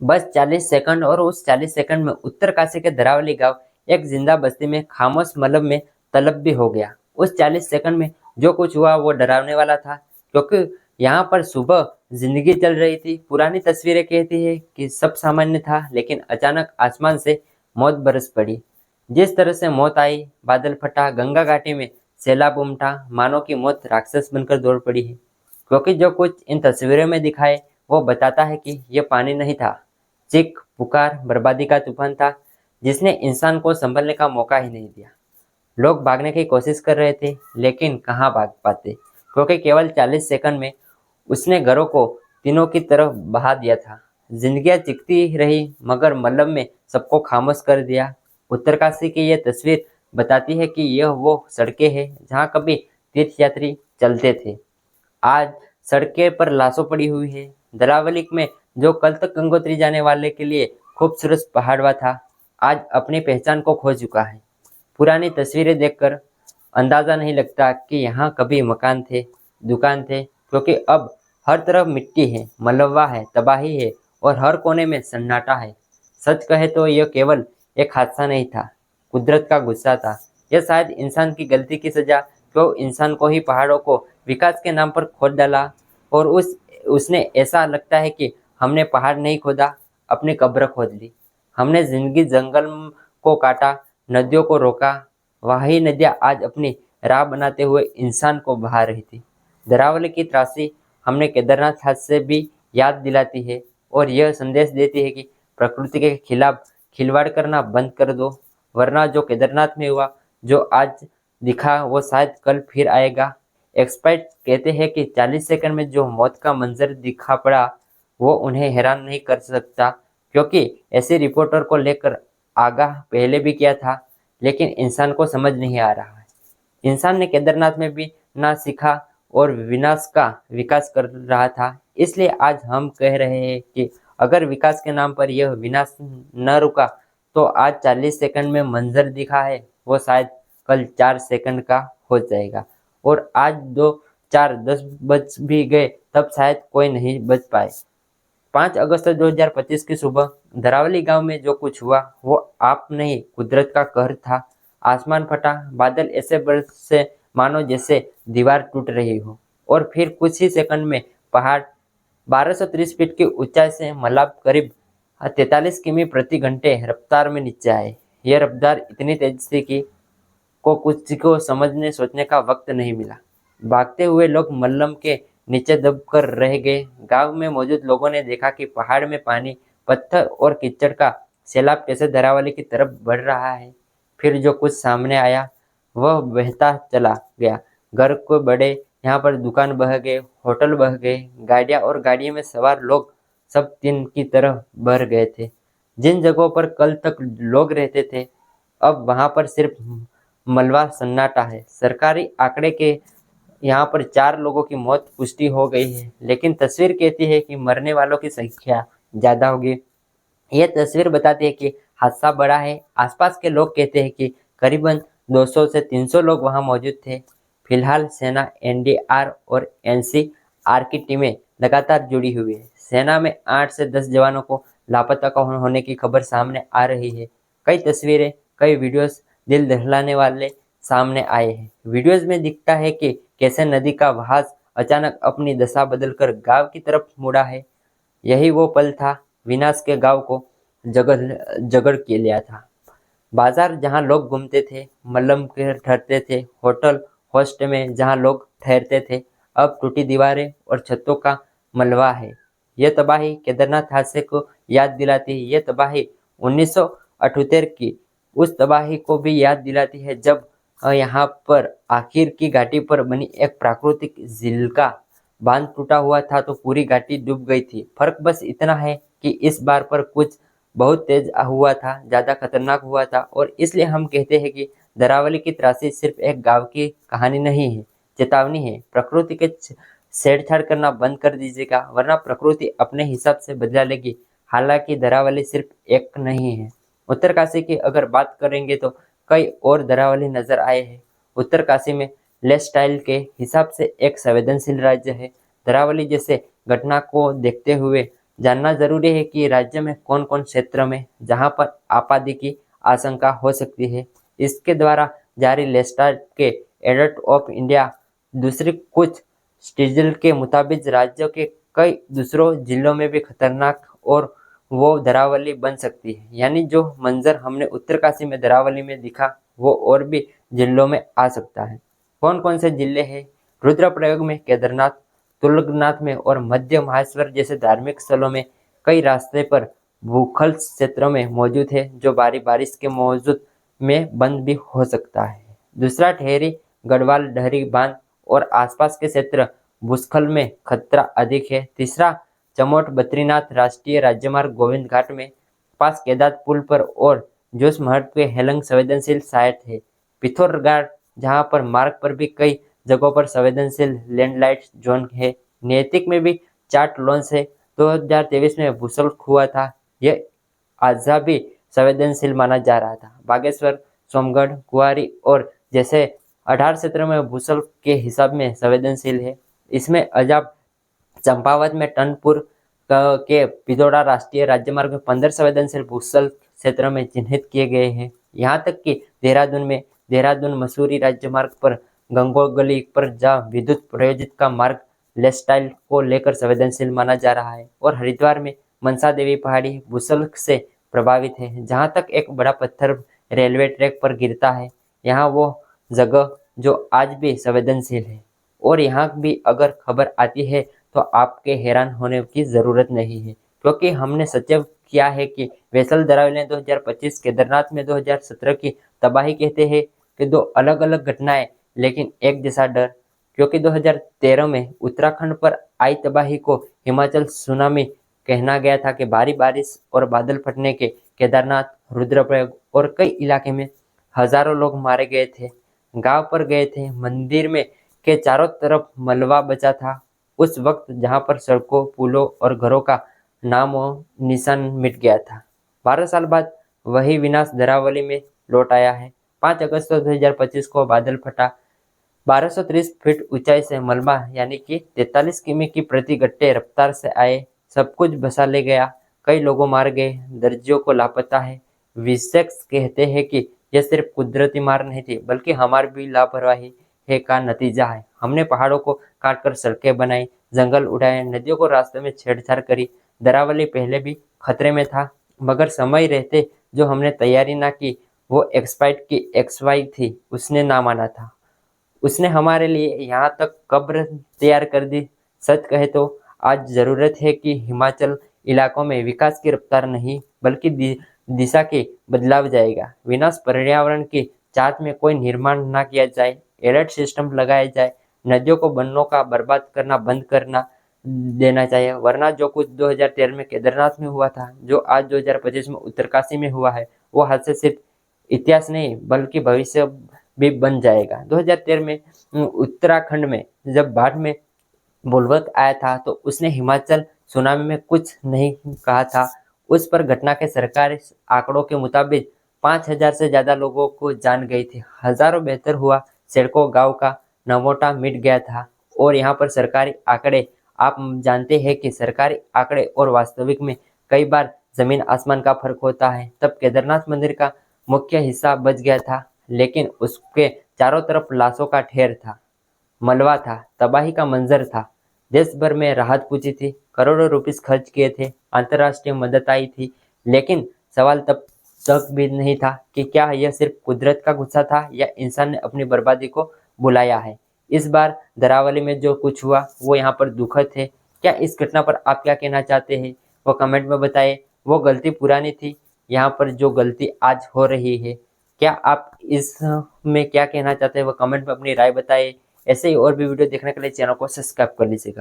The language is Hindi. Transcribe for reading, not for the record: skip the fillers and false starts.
बस 40 सेकंड और उस 40 सेकंड में उत्तरकाशी के धरावली गांव एक जिंदा बस्ती में खामोश मलबे में तलब भी हो गया। उस 40 सेकंड में जो कुछ हुआ वो डरावने वाला था, क्योंकि यहाँ पर सुबह जिंदगी चल रही थी। पुरानी तस्वीरें कहती है कि सब सामान्य था, लेकिन अचानक आसमान से मौत बरस पड़ी। जिस तरह से मौत आई, बादल फटा, गंगा घाटी में सैलाब उमटा, मानो की मौत राक्षस बनकर दौड़ पड़ी है। क्योंकि जो कुछ इन तस्वीरों में दिखाए वो बताता है कि यह पानी नहीं था, चीख पुकार बर्बादी का तूफान था, जिसने इंसान को संभलने का मौका ही नहीं दिया। लोग भागने की कोशिश कर रहे थे, लेकिन कहाँ भाग पाते, क्योंकि केवल 40 सेकंड में उसने घरों को तीनों की तरफ बहा दिया था। जिंदगियां चिखती रही, मगर मलम में सबको खामोश कर दिया। उत्तरकाशी की यह तस्वीर बताती है कि यह वो सड़कें हैं जहाँ कभी तीर्थयात्री चलते थे। आज सड़कें पर लाशों पड़ी हुई है। धरावलिक में जो कल तक गंगोत्री जाने वाले के लिए खूबसूरत पहाड़वा था, आज अपनी पहचान को खो चुका है। पुरानी तस्वीरें देखकर अंदाजा नहीं लगता कि यहाँ कभी मकान थे, दुकान थे, क्योंकि अब हर तरफ मिट्टी है, मलबा है, तबाही है और हर कोने में सन्नाटा है। सच कहे तो यह केवल एक हादसा नहीं था, कुदरत का गुस्सा था। यह शायद इंसान की गलती की सजा, क्यों इंसान को ही पहाड़ों को विकास के नाम पर खोद डाला। और उसने ऐसा लगता है कि हमने पहाड़ नहीं खोदा, अपनी कब्र खोद ली। हमने जिंदगी जंगल को काटा, नदियों को रोका, वही नदियाँ आज अपनी राह बनाते हुए इंसान को बहा रही थी। धरावली की त्रासी हमने केदारनाथ हादसे भी याद दिलाती है और यह संदेश देती है कि प्रकृति के खिलाफ खिलवाड़ करना बंद कर दो, वरना जो केदारनाथ में हुआ, जो आज दिखा, वो शायद कल फिर आएगा। एक्सपर्ट कहते हैं कि 40 सेकंड में जो मौत का मंजर दिखा पड़ा, वो उन्हें हैरान नहीं कर सकता, क्योंकि ऐसे रिपोर्टर को लेकर आगाह पहले भी किया था, लेकिन इंसान को समझ नहीं आ रहा है। इंसान ने केदारनाथ में भी ना सीखा और विनाश का विकास कर रहा था। इसलिए आज हम कह रहे हैं कि अगर विकास के नाम पर यह विनाश न रुका, तो आज 40 सेकंड में मंजर दिखा है, वो शायद कल 4 सेकंड का हो जाएगा। और आज 2, 4, 10 बज भी गए, तब शायद कोई नहीं बच पाए। 5 अगस्त 2025 की सुबह धरावली गांव में जो कुछ हुआ वो आप नहीं, कुदरत का कहर था। आसमान फटा, बादल ऐसे बरसे मानो जैसे दीवार टूट रही हो, और फिर कुछ ही सेकंड में पहाड़ 1230 फीट की ऊंचाई से मलाब करीब 43 किमी प्रति घंटे रफ्तार में नीचे आए। यह रफ्तार इतनी तेज थी कि कुछ को समझने सोचने का वक्त नहीं मिला। भागते हुए लोग मल्लम के नीचे दबकर रह गए। गांव में मौजूद लोगों ने देखा कि पहाड़ में पानी, पत्थर और कीचड़ का सैलाब कैसे धरावली की तरफ बढ़ रहा है। फिर जो कुछ सामने आया वह बहता चला गया। घर को बढ़े, यहाँ पर दुकान बह गए, होटल बह गए, गाड़ियाँ और गाड़ियों में सवार लोग सब दिन की तरह भर गए थे। जिन जगहों पर कल तक लोग रहते थे, अब वहां पर सिर्फ मलबा सन्नाटा है। सरकारी आंकड़े के यहाँ पर 4 लोगों की मौत पुष्टि हो गई है, लेकिन तस्वीर कहती है कि मरने वालों की संख्या ज्यादा होगी। यह तस्वीर बताती है कि हादसा बड़ा है। आसपास के लोग कहते हैं कि करीबन 200 से 300 लोग वहां मौजूद थे। फिलहाल सेना, एनडीआर और एनसीआर की टीमें लगातार जुड़ी हुई है। सेना में 8 से 10 जवानों को लापता होने की खबर सामने आ रही है। कई तस्वीरें, कई वीडियोस दिल दहलाने वाले सामने आए हैं। वीडियोस में दिखता है कि कैसे नदी का बहाव अचानक अपनी दशा बदलकर गांव की तरफ मुड़ा है। यही वो पल था विनाश के गांव को जगड़ के लिया था। बाजार जहां लोग घूमते थे, मल्लम के ठहरते थे, होटल होस्ट में जहां लोग ठहरते थे, अब टूटी दीवारें और छतों का मलबा है। यह तबाही केदारनाथ हादसे को याद दिलाती है। यह तबाही 1978 की उस तबाही को भी याद दिलाती है, जब यहाँ पर आखिर की घाटी पर बनी एक प्राकृतिक झील का बांध टूटा हुआ था तो पूरी घाटी डूब गई थी। फर्क बस इतना है कि इस बार पर कुछ बहुत तेज हुआ था, ज्यादा खतरनाक हुआ था, और इसलिए हम कहते हैं कि धरावली की त्रासी सिर्फ एक गांव की कहानी नहीं है, चेतावनी है। प्रकृति के छेड़छाड़ करना बंद कर दीजिएगा, वरना प्रकृति अपने हिसाब से बदला लेगी। हालांकि धरावली सिर्फ एक नहीं है। उत्तरकाशी की अगर बात करेंगे तो कई और धरावली नजर आए हैं। उत्तरकाशी में लाइफस्टाइल के हिसाब से एक संवेदनशील राज्य है। धरावली जैसे घटना को देखते हुए जानना जरूरी है कि राज्य में कौन कौन क्षेत्र में जहां पर आपादी की आशंका हो सकती है। इसके द्वारा जारी लेस्टार के एडल्ट ऑफ इंडिया दूसरी कुछ स्टीजल के मुताबिक राज्य के कई दूसरों जिलों में भी खतरनाक और वो धरावली बन सकती है। यानी जो मंजर हमने उत्तरकाशी में धरावली में दिखा वो और भी जिलों में आ सकता है। कौन कौन से जिले हैं? रुद्रप्रयाग में, केदारनाथ, तुंगनाथ में और मध्य महाश्वर जैसे धार्मिक स्थलों में कई रास्ते पर भूखल क्षेत्रों में मौजूद है जो भारी बारिश के मौजूद में बंद भी हो सकता है। दूसरा ठहरी, गढ़वाल, डहरी बांध और आसपास के क्षेत्र भूस्खलन में खतरा अधिक है। तीसरा चमोट, बद्रीनाथ राष्ट्रीय राजमार्ग, गोविंद घाट में पास केदार पुल पर और जोश महट के हेलंग संवेदनशील साइट है। पिथौरागढ़ जहां पर मार्ग पर भी कई जगहों पर संवेदनशील लैंडलाइट जोन है। नैतिक में भी चार्ट लॉन्च है। 2023 में भूस्खलन हुआ था, यह आजा भी संवेदनशील माना जा रहा था। बागेश्वर, सोमगढ़, कुआरी और जैसे 18 क्षेत्रों में भूस्खलन के हिसाब में संवेदनशील है। इसमें अजाब चंपावत में टनपुर के पिथौरा राष्ट्रीय राजमार्ग में 15 संवेदनशील भूस्खलन क्षेत्र में चिन्हित किए गए हैं। यहाँ तक कि देहरादून मसूरी राजमार्ग पर गंगोगली पर जहाँ विद्युत प्रयोजित का मार्ग लेस्टाइल को लेकर संवेदनशील माना जा रहा है। और हरिद्वार में मनसा देवी पहाड़ी भूस्खलन से प्रभावित है, जहाँ तक एक बड़ा पत्थर रेलवे ट्रैक पर गिरता है। यहाँ वो जगह जो आज भी संवेदनशील है। और यहाँ भी अगर खबर आती है तो आपके हैरान होने की ज़रूरत नहीं है, क्योंकि हमने सचेत किया है कि वैसल धरावली ने 2025, केदारनाथ में 2017 की तबाही कहते हैं कि दो अलग अलग घटनाएं लेकिन एक जैसा डर। क्योंकि 2013 में उत्तराखंड पर आई तबाही को हिमाचल सुनामी कहना गया था कि भारी बारिश और बादल फटने के केदारनाथ, रुद्रप्रयाग और कई इलाके में हजारों लोग मारे गए थे, गांव पर गए थे। मंदिर में के चारों तरफ मलबा बचा था उस वक्त, जहां पर सड़कों, पुलों और घरों का नामो निशान मिट गया था। 12 साल बाद वही विनाश धरावली में लौट आया है। 5 अगस्त 2025 को बादल फटा। 1230 फीट ऊंचाई से मलबा यानी कि 43 किमी की प्रति घंटे रफ्तार से आए, सब कुछ बसा ले गया। कई लोगों मार गए, दर्जियों को लापता है। विशेष कहते हैं कि यह सिर्फ कुदरती मार नहीं थी, बल्कि हमारी भी लापरवाही है का नतीजा है। हमने पहाड़ों को काटकर सड़कें बनाई, जंगल उड़ाए, नदियों को रास्ते में छेड़छाड़ करी। धरावली पहले भी खतरे में था, मगर समय रहते जो हमने तैयारी ना की वो एक्सपाइट की XY थी, उसने ना माना था। उसने हमारे लिए यहाँ तक कब्र तैयार कर दी। सच कहे तो आज जरूरत है कि हिमाचल इलाकों में विकास की रफ्तार नहीं बल्कि दिशा की बदलाव जाएगा। विनाश पर्यावरण की चाहत में कोई निर्माण ना किया जाए, एलर्ट सिस्टम लगाया जाए, नदियों को वनों का बर्बाद करना बंद करना देना चाहिए, वरना जो कुछ 2013 में केदारनाथ में हुआ था, जो आज 2025 में उत्तरकाशी में हुआ है, वो हादसे सिर्फ इतिहास नहीं बल्कि भविष्य भी बन जाएगा। 2013 में उत्तराखंड में जब बाढ़ में बुलवत आया था तो उसने हिमाचल सुनामी में कुछ नहीं कहा था। उस पर घटना के सरकारी आंकड़ों के मुताबिक 5000 से ज्यादा लोगों को जान गई थी, हजारों बेहतर हुआ, सड़कों गांव का नमोटा मिट गया था। और यहाँ पर सरकारी आंकड़े, आप जानते हैं कि सरकारी आंकड़े और वास्तविक में कई बार जमीन आसमान का फर्क होता है। तब केदारनाथ मंदिर का मुख्य हिस्सा बच गया था, लेकिन उसके चारों तरफ लाशों का ढेर था, मलबा था, तबाही का मंजर था। देश भर में राहत पूछी थी, करोड़ों रुपए खर्च किए थे, अंतर्राष्ट्रीय मदद आई थी, लेकिन सवाल तब तक भी नहीं था कि क्या यह सिर्फ कुदरत का गुस्सा था या इंसान ने अपनी बर्बादी को बुलाया है। इस बार धरावली में जो कुछ हुआ वो यहाँ पर दुखद है। क्या इस घटना पर आप क्या कहना चाहते हैं वो कमेंट में बताइए। वो गलती पुरानी थी, यहाँ पर जो गलती आज हो रही है, क्या आप इस में क्या कहना चाहते हैं वो कमेंट में अपनी राय बताइए। ऐसे ही और भी वीडियो देखने के लिए चैनल को सब्सक्राइब कर लीजिएगा।